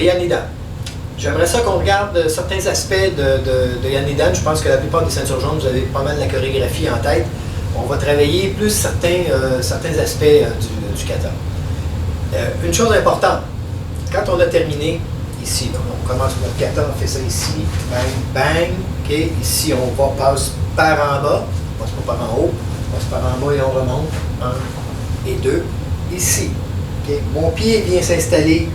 Yann Nidan. J'aimerais ça qu'on regarde certains aspects de Yann Nidan. Je pense que la plupart des ceintures jaunes, vous avez pas mal la chorégraphie en tête. On va travailler plus certains aspects du kata. Une chose importante, quand on a terminé, ici, donc on commence notre kata, on fait ça ici, bang, bang, ok, ici on passe par en bas, on passe pas par en haut, on passe par en bas et on remonte, 1 et 2, ici, ok, mon pied vient s'installer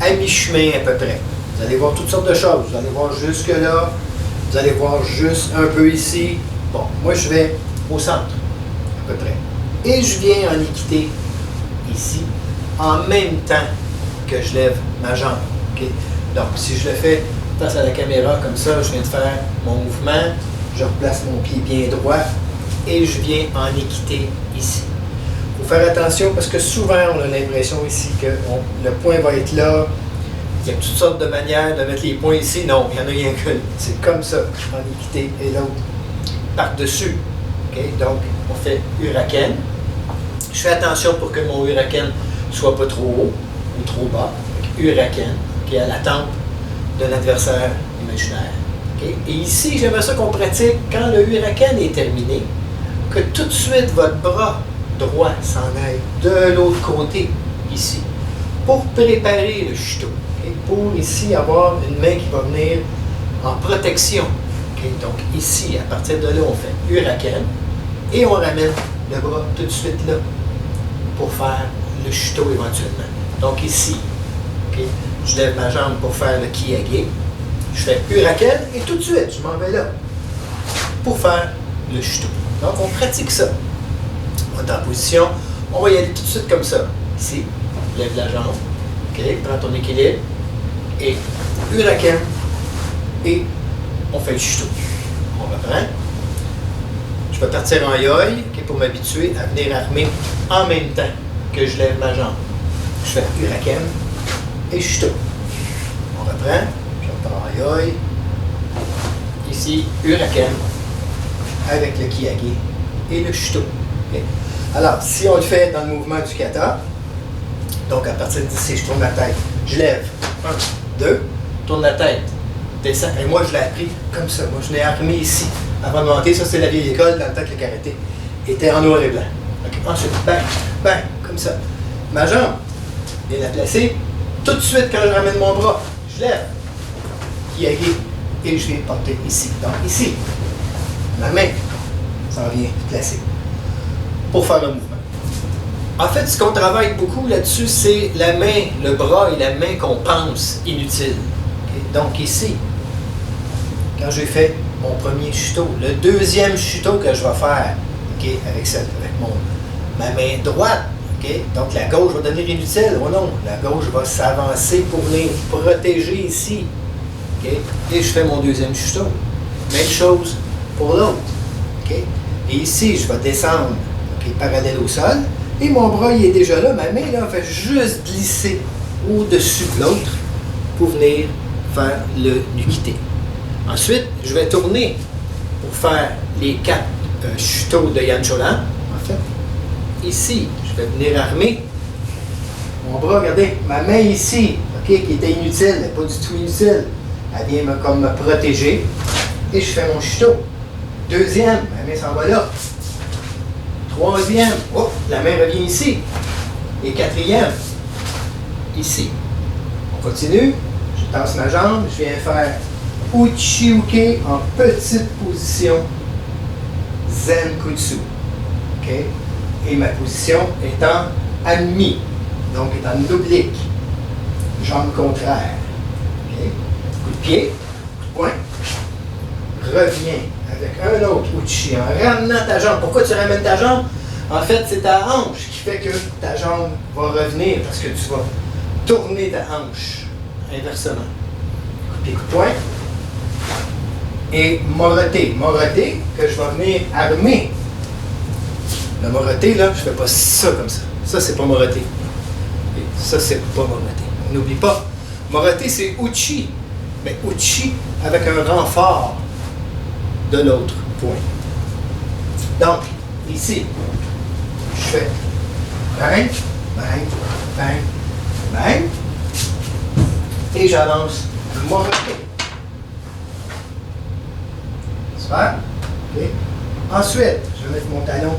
à mi-chemin à peu près. Vous allez voir toutes sortes de choses, vous allez voir jusque là, vous allez voir juste un peu ici, bon, moi je vais au centre, à peu près, et je viens en équité ici, en même temps que je lève ma jambe. Okay? Donc, si je le fais face à la caméra comme ça, je viens de faire mon mouvement, je replace mon pied bien droit et je viens en équité ici. Il faut faire attention parce que souvent, on a l'impression ici que le point va être là. Il y a toutes sortes de manières de mettre les points ici. Non, il n'y en a rien qu'une. C'est comme ça, en équité, et l'autre par-dessus. Okay? Donc, on fait Uraken. Je fais attention pour que mon Uraken soit pas trop haut ou trop bas. Uraken, qui est à la tempe d'un adversaire imaginaire. Okay? Et ici, j'aimerais ça qu'on pratique, quand le Uraken est terminé, que tout de suite votre bras droit s'en aille de l'autre côté, ici, pour préparer le Shito. Okay? Pour ici avoir une main qui va venir en protection. Okay? Donc ici, à partir de là, on fait Uraken et on ramène le bras tout de suite là pour faire le Shito éventuellement. Donc ici, okay, je lève ma jambe pour faire le Kiyage, je fais Uraken et tout de suite, je m'en vais là pour faire le Shito. Donc on pratique ça. On est en position, on va y aller tout de suite comme ça. Ici, lève la jambe, okay, prends ton équilibre et Uraken et on fait le Shito. On reprend. Je vais partir en Yoi, okay, pour m'habituer à venir armer en même temps que je lève ma jambe. Je fais Uraken et Shito. On reprend. Je repars en Yoi. Ici, Uraken avec le Kiyage et le Shito. Okay. Alors, si on le fait dans le mouvement du kata, donc à partir d'ici, je tourne la tête, je lève. 1, 2, tourne la tête, descends. Et moi, je l'ai appris comme ça. Moi, je l'ai armé ici. Avant de monter, ça c'est la vieille école, dans le temps que le karaté était en noir et blanc. Okay. Ensuite, bang, bang, comme ça. Ma jambe, bien la placer. Tout de suite, quand je ramène mon bras, je lève, Kiyage, et je viens porter ici. Donc ici, ma main s'en vient placer pour faire le mouvement. En fait, ce qu'on travaille beaucoup là-dessus, c'est la main, le bras et la main qu'on pense inutile. Okay? Donc ici, quand j'ai fait mon premier Shito, le deuxième Shito que je vais faire, okay, avec ma main droite, okay, donc la gauche va devenir inutile. Oh non, la gauche va s'avancer pour venir protéger ici. Okay, et je fais mon deuxième Shito. Même chose pour l'autre. Okay. Et ici, je vais descendre, okay, parallèle au sol. Et mon bras, il est déjà là. Ma main, là, fait juste glisser au-dessus de l'autre pour venir faire le Nukite. Ensuite, je vais tourner pour faire les 4 Shito de Yan Cholan. En fait, ici, je vais venir armer mon bras. Regardez, ma main ici, okay, qui était inutile, elle n'est pas du tout inutile. Elle vient me protéger. Et je fais mon Shito. Deuxième, ma main s'en va là. Troisième, oh, la main revient ici. Et quatrième, ici. On continue. Je tasse ma jambe. Je viens faire Uchi-uke en petite position. Zen-kutsu. Okay? Et ma position étant mi, donc est en oblique. Jambe contraire. Okay? Coup de pied, coup de poing. Reviens avec un autre Uchi en ramenant ta jambe. Pourquoi tu ramènes ta jambe? En fait, c'est ta hanche qui fait que ta jambe va revenir parce que tu vas tourner ta hanche inversement. Coup de pied, coup de poing. Et moroté. Moroté que je vais venir armer. Le moroté, là, je ne fais pas ça comme ça. Ça, c'est pas moroté. Et ça, c'est pas moroté. N'oublie pas, moroté, c'est Uchi. Mais Uchi avec un renfort de l'autre point. Donc, ici, je fais bang, bang, bang, bang. Et j'avance mon pied. Super. Okay. Ensuite, je vais mettre mon talon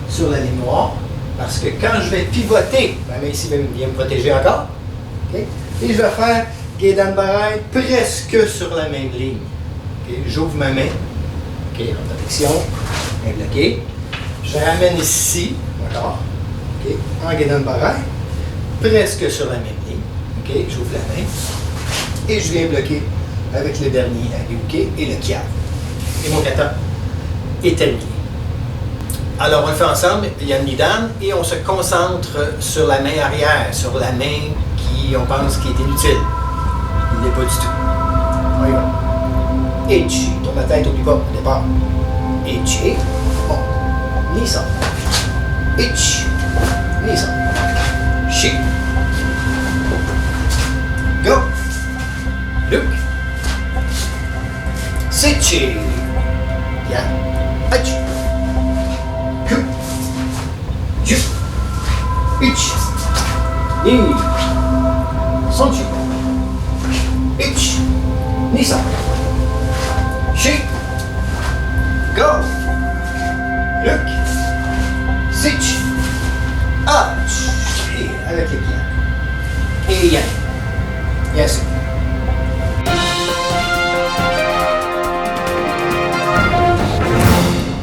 sur la ligne noire. Parce que quand je vais pivoter, ma main ici vient me protéger encore. Okay. Et je vais faire Gedan Barai presque sur la même ligne. Okay. J'ouvre ma main. Okay. En protection. Main bloquée. Je ramène ici. D'accord. Okay. En Gedan Barai. Presque sur la même ligne. Okay. J'ouvre la main. Et je viens bloquer avec le dernier Agyuke et le Kya. Et mon kata est terminé. Alors, on le fait ensemble, Yan Nidan, et on se concentre sur la main arrière, sur la main qui, on pense, qui est inutile. Il n'est pas du tout. On y va. Ichi. Tourne la tête, n'oublie pas, au départ. Ichi. Bon. Nisa. Ichi. Nisa. Shi. Go. Look. Sichi. Yan. Ichi. Ju, ich, ni, sanchi, ich, nisa, shi, go, look, sich, ach, et avec les pieds, et yan, yes.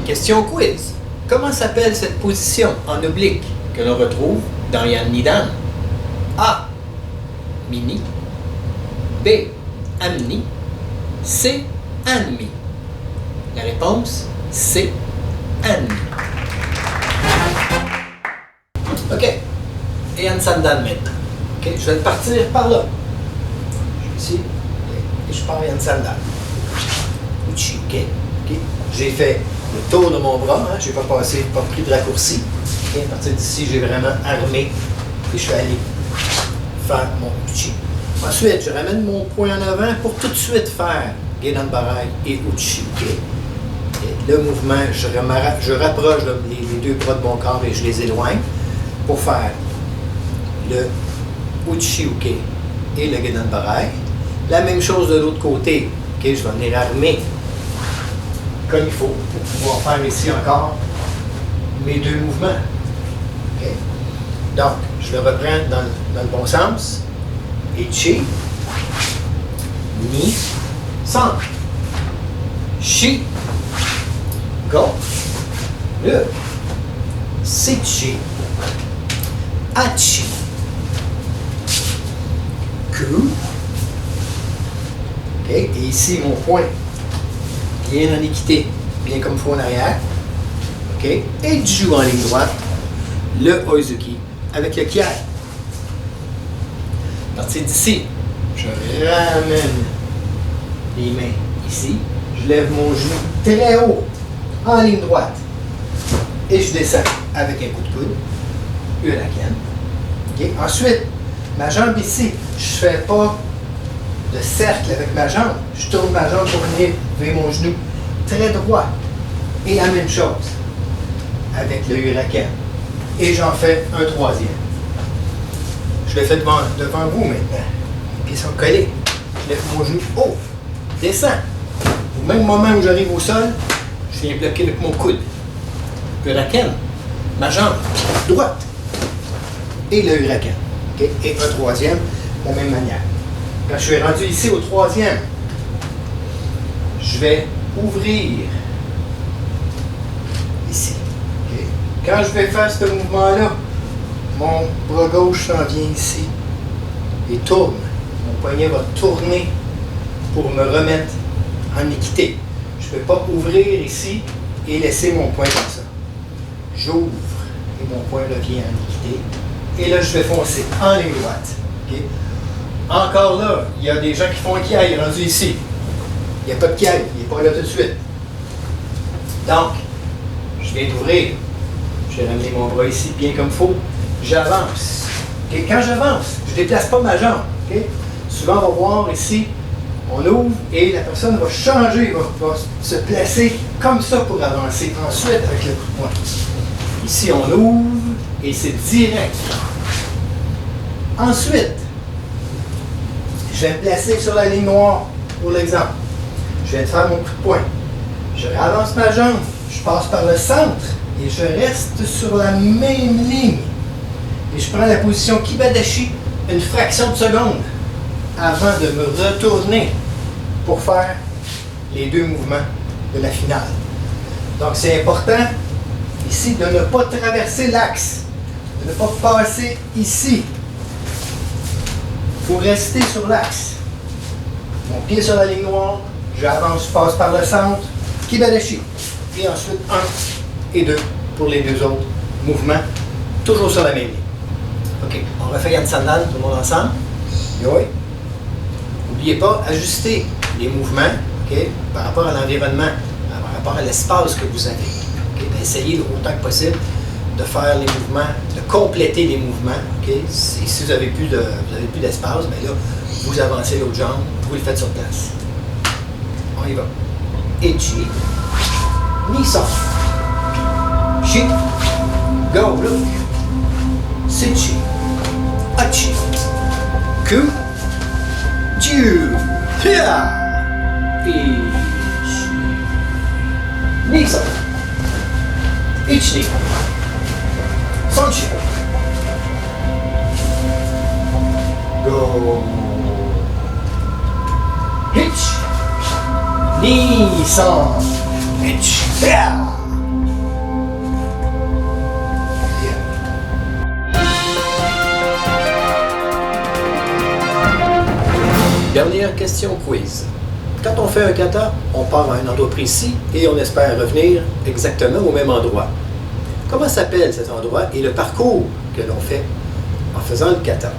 Question quiz. Comment s'appelle cette position en oblique que l'on retrouve dans Yan Nidan? A. Mini. B. Amni. C. Anmi. La réponse, C. Anmi. OK. Et Yan Sandan maintenant. OK. Je vais partir par là. Je suis ici. Et je pars Yan Sandan. Uchi. OK. OK. J'ai fait le tour de mon bras, hein, je n'ai pas pris de raccourci. Et à partir d'ici, j'ai vraiment armé et je suis allé faire mon uchi. Ensuite, je ramène mon poing en avant pour tout de suite faire Gedan Barai et Uchi. Et le mouvement, je rapproche les deux bras de mon corps et je les éloigne pour faire le Uchi Uke et le Gedan Barai. La même chose de l'autre côté. Okay, je vais venir armer comme il faut pour pouvoir faire ici encore mes deux mouvements. Okay. Donc, je le reprends dans le bon sens. Ichi, ni, san, shi, go, le, sichi, achi, ku. Okay. Et ici, mon point bien en équité, bien comme il faut en arrière. OK? Et du joue en ligne droite, le Oizuki avec le Kiai. À partir d'ici, je ramène les mains ici. Je lève mon genou très haut, en ligne droite. Et je descends avec un coup de coude. Uraken. OK? Ensuite, ma jambe ici, je ne fais pas de cercle avec ma jambe. Je tourne ma jambe pour venir vers mon genou très droit. Et la même chose avec le Uraken. Et j'en fais un troisième. Je le fais devant vous maintenant. Les pieds sont collés. Je lève mon genou haut. Descends. Au même moment où j'arrive au sol, je viens bloquer avec mon coude. Uraken. Ma jambe droite. Et le Uraken. Okay? Et un troisième de la même manière. Quand je suis rendu ici au troisième, je vais ouvrir ici. Okay. Quand je vais faire ce mouvement-là, mon bras gauche s'en vient ici et tourne. Mon poignet va tourner pour me remettre en équité. Je ne peux pas ouvrir ici et laisser mon poing comme ça. J'ouvre et mon poing revient en équité. Et là, je vais foncer en ligne droite. Okay. Encore là, il y a des gens qui font un kiai rendu ici. Il n'y a pas de kiai, il n'est pas là tout de suite. Donc, je viens d'ouvrir. Je vais ramener mon bras ici bien comme il faut. J'avance. Okay? Quand j'avance, je ne déplace pas ma jambe. Okay? Souvent, on va voir ici, on ouvre et la personne va changer, va se placer comme ça pour avancer. Ensuite, avec le coup de poing. Ici, on ouvre et c'est direct. Ensuite, Je vais me placer sur la ligne noire pour l'exemple. Je viens de faire mon coup de poing. Je réavance ma jambe, je passe par le centre et je reste sur la même ligne. Et je prends la position Kibadashi une fraction de seconde avant de me retourner pour faire les deux mouvements de la finale. Donc c'est important ici de ne pas traverser l'axe, de ne pas passer ici. Il faut rester sur l'axe. Mon pied sur la ligne noire, j'avance, je passe par le centre, Kibadashi. Et ensuite 1 et 2 pour les deux autres mouvements, toujours sur la même ligne. OK, on refait Yan Sandan, tout le monde ensemble. Yoi. N'oubliez pas, ajuster les mouvements, okay, par rapport à l'environnement, par rapport à l'espace que vous avez. Okay? Essayez autant que possible de faire les mouvements, de compléter les mouvements. Okay? Si vous n'avez plus d'espace, bien là, vous avancez l'autre jambe, vous le faites sur place. On y va. Ichi, Nisan, Chi, Go, look, Sichi, Achi, Ku, Jiu, Hia, Ichi, Nisan, Ichi, Sanchi, Go, Hitch, Nisan, Hitch, Hia. Dernière question quiz. Quand on fait un kata, on part à un endroit précis et on espère revenir exactement au même endroit. Comment s'appelle cet endroit et le parcours que l'on fait en faisant le kata?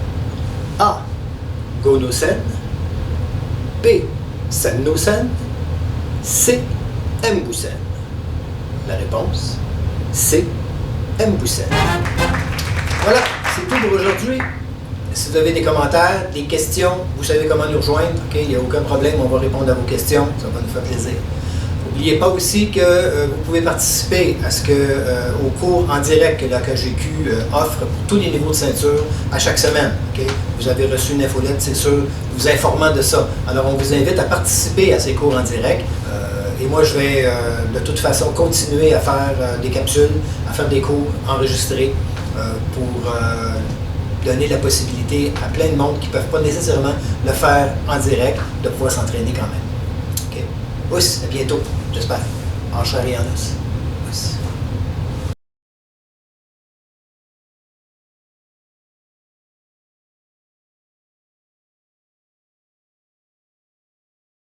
A. Go-no-sen. B. Sen-no-sen. C. Embu-sen. La réponse, C. Embu-sen. Voilà, c'est tout pour aujourd'hui. Si vous avez des commentaires, des questions, vous savez comment nous rejoindre. Okay? Il n'y a aucun problème, on va répondre à vos questions. Ça va nous faire plaisir. N'oubliez pas aussi que vous pouvez participer à au cours en direct que la KGQ offre pour tous les niveaux de ceinture à chaque semaine. Okay? Vous avez reçu une infolette, c'est sûr, vous informant de ça. Alors, on vous invite à participer à ces cours en direct. Et moi, je vais de toute façon continuer à faire des capsules, à faire des cours enregistrés pour donner la possibilité à plein de monde qui ne peuvent pas nécessairement le faire en direct, de pouvoir s'entraîner quand même. OK? Ouss, à bientôt, j'espère. En chair et en os. Ouss.